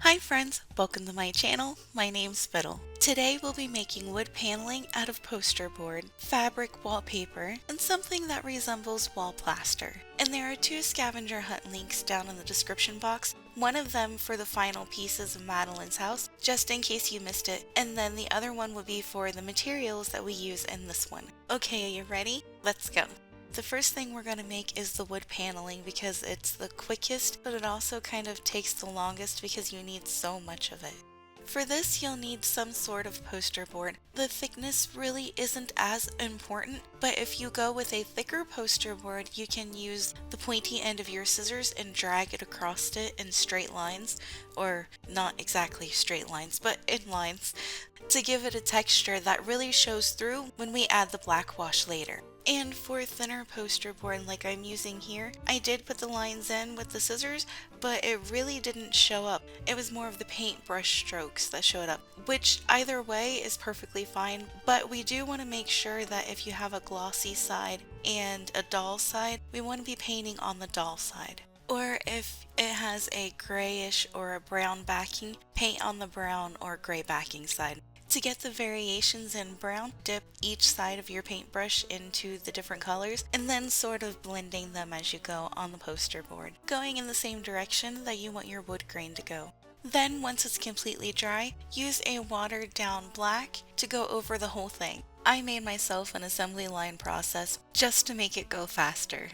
Hi friends, welcome to my channel. My name's Fiddle. Today we'll be making wood paneling out of poster board, fabric wallpaper, and something that resembles wall plaster. And there are two scavenger hunt links down in the description box, one of them for the final pieces of Madeline's house, just in case you missed it, and then the other one will be for the materials that we use in this one. Okay, are you ready? Let's go. The first thing we're going to make is the wood paneling because it's the quickest, but it also kind of takes the longest because you need so much of it. For this, you'll need some sort of poster board. The thickness really isn't as important, but if you go with a thicker poster board, you can use the pointy end of your scissors and drag it across it in straight lines, or not exactly straight lines, but in lines, to give it a texture that really shows through when we add the black wash later. And for thinner poster board like I'm using here, I did put the lines in with the scissors, but it really didn't show up. It was more of the paintbrush strokes that showed up, which either way is perfectly fine, but we do want to make sure that if you have a glossy side and a dull side, we want to be painting on the dull side. Or if it has a grayish or a brown backing, paint on the brown or gray backing side. To get the variations in brown, dip each side of your paintbrush into the different colors and then sort of blending them as you go on the poster board, going in the same direction that you want your wood grain to go. Then once it's completely dry, use a watered down black to go over the whole thing. I made myself an assembly line process just to make it go faster.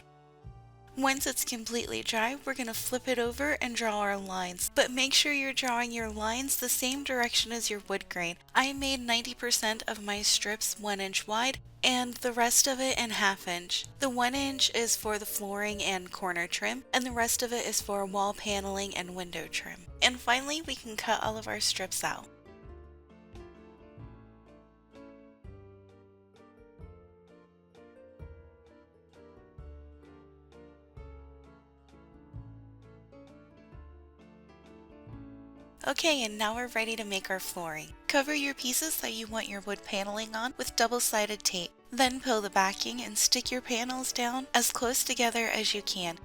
Once it's completely dry, we're going to flip it over and draw our lines, but make sure you're drawing your lines the same direction as your wood grain. I made 90% of my strips 1 inch wide and the rest of it in 1/2 inch. The 1 inch is for the flooring and corner trim, and the rest of it is for wall paneling and window trim. And finally, we can cut all of our strips out. Okay, and now we're ready to make our flooring. Cover your pieces that you want your wood paneling on with double-sided tape. Then peel the backing and stick your panels down as close together as you can.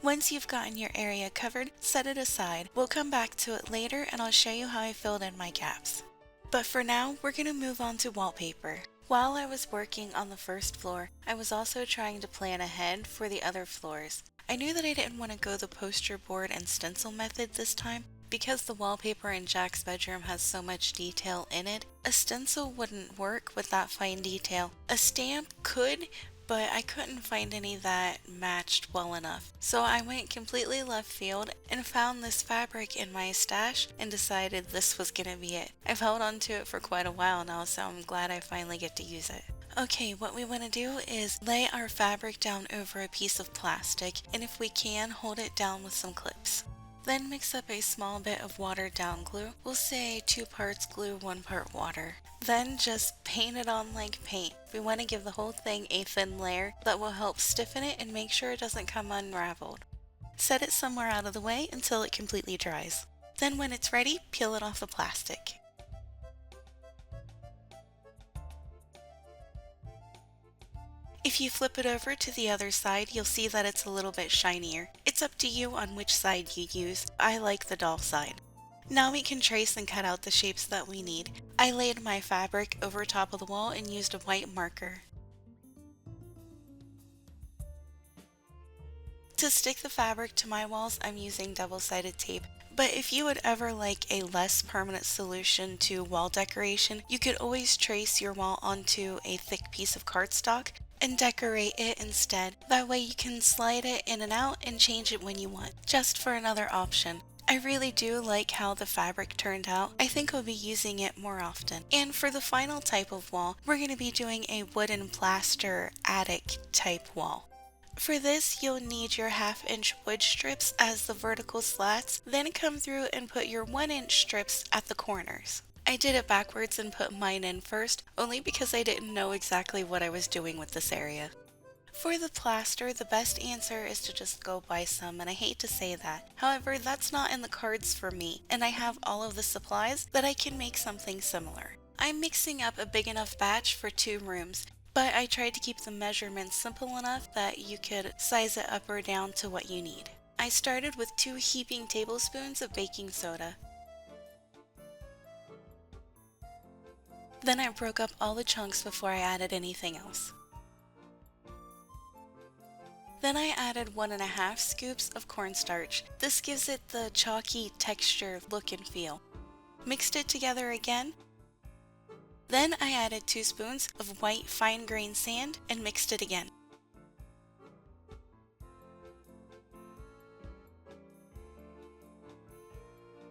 Once you've gotten your area covered, set it aside. We'll come back to it later and I'll show you how I filled in my gaps. But for now, we're going to move on to wallpaper. While I was working on the first floor, I was also trying to plan ahead for the other floors. I knew that I didn't want to go the poster board and stencil method this time because the wallpaper in Jack's bedroom has so much detail in it. A stencil wouldn't work with that fine detail. A stamp could, but I couldn't find any that matched well enough. So I went completely left field and found this fabric in my stash and decided this was gonna be it. I've held on to it for quite a while now, so I'm glad I finally get to use it. Okay, what we want to do is lay our fabric down over a piece of plastic, and if we can, hold it down with some clips. Then mix up a small bit of watered down glue. We'll say 2 parts glue, 1 part water. Then just paint it on like paint. We want to give the whole thing a thin layer that will help stiffen it and make sure it doesn't come unraveled. Set it somewhere out of the way until it completely dries. Then when it's ready, peel it off the plastic. If you flip it over to the other side, you'll see that it's a little bit shinier. It's up to you on which side you use. I like the dull side. Now we can trace and cut out the shapes that we need. I laid my fabric over top of the wall and used a white marker. To stick the fabric to my walls, I'm using double-sided tape. But if you would ever like a less permanent solution to wall decoration, you could always trace your wall onto a thick piece of cardstock and decorate it instead. That way you can slide it in and out and change it when you want, just for another option. I really do like how the fabric turned out. I think I'll be using it more often. And for the final type of wall, we're going to be doing a wooden plaster attic type wall. For this, you'll need your 1/2 inch wood strips as the vertical slats, then come through and put your 1 inch strips at the corners. I did it backwards and put mine in first, only because I didn't know exactly what I was doing with this area. For the plaster, the best answer is to just go buy some, and I hate to say that. However, that's not in the cards for me, and I have all of the supplies that I can make something similar. I'm mixing up a big enough batch for 2 rooms, but I tried to keep the measurements simple enough that you could size it up or down to what you need. I started with 2 heaping tablespoons of baking soda. Then I broke up all the chunks before I added anything else. Then I added 1½ scoops of cornstarch. This gives it the chalky texture, look, and feel. Mixed it together again. Then I added 2 spoons of white fine grained sand and mixed it again.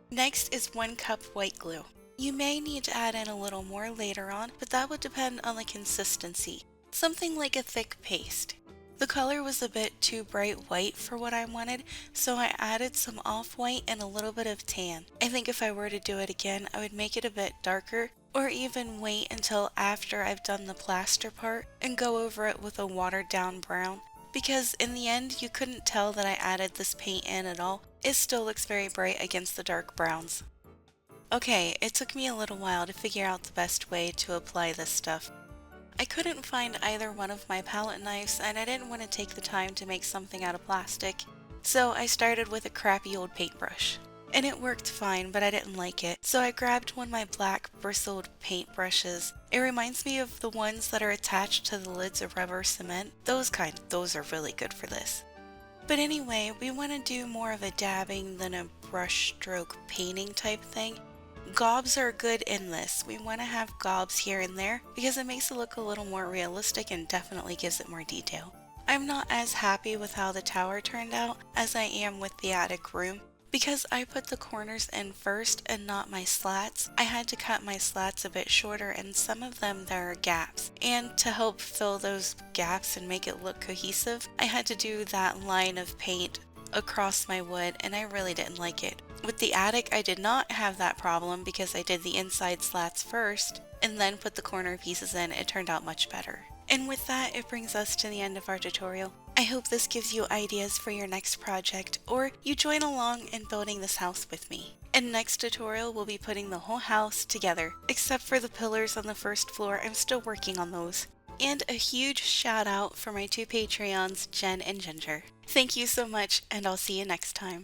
Next is 1 cup white glue. You may need to add in a little more later on, but that would depend on the consistency. Something like a thick paste. The color was a bit too bright white for what I wanted, so I added some off-white and a little bit of tan. I think if I were to do it again, I would make it a bit darker, or even wait until after I've done the plaster part and go over it with a watered down brown. Because in the end, you couldn't tell that I added this paint in at all. It still looks very bright against the dark browns. Okay, it took me a little while to figure out the best way to apply this stuff. I couldn't find either one of my palette knives, and I didn't want to take the time to make something out of plastic, so I started with a crappy old paintbrush. And it worked fine, but I didn't like it, so I grabbed one of my black bristled paintbrushes. It reminds me of the ones that are attached to the lids of rubber cement. Those are really good for this. But anyway, we want to do more of a dabbing than a brush stroke painting type thing. Gobs are good in this. We want to have gobs here and there because it makes it look a little more realistic and definitely gives it more detail. I'm not as happy with how the tower turned out as I am with the attic room. Because I put the corners in first and not my slats, I had to cut my slats a bit shorter, and some of them there are gaps. And to help fill those gaps and make it look cohesive, I had to do that line of paint across my wood, and I really didn't like it. With the attic, I did not have that problem because I did the inside slats first and then put the corner pieces in. It turned out much better. And with that, it brings us to the end of our tutorial. I hope this gives you ideas for your next project, or you join along in building this house with me. In next tutorial, we'll be putting the whole house together, except for the pillars on the first floor. I'm still working on those. And a huge shout out for my 2 Patreons, Jen and Ginger. Thank you so much, and I'll see you next time.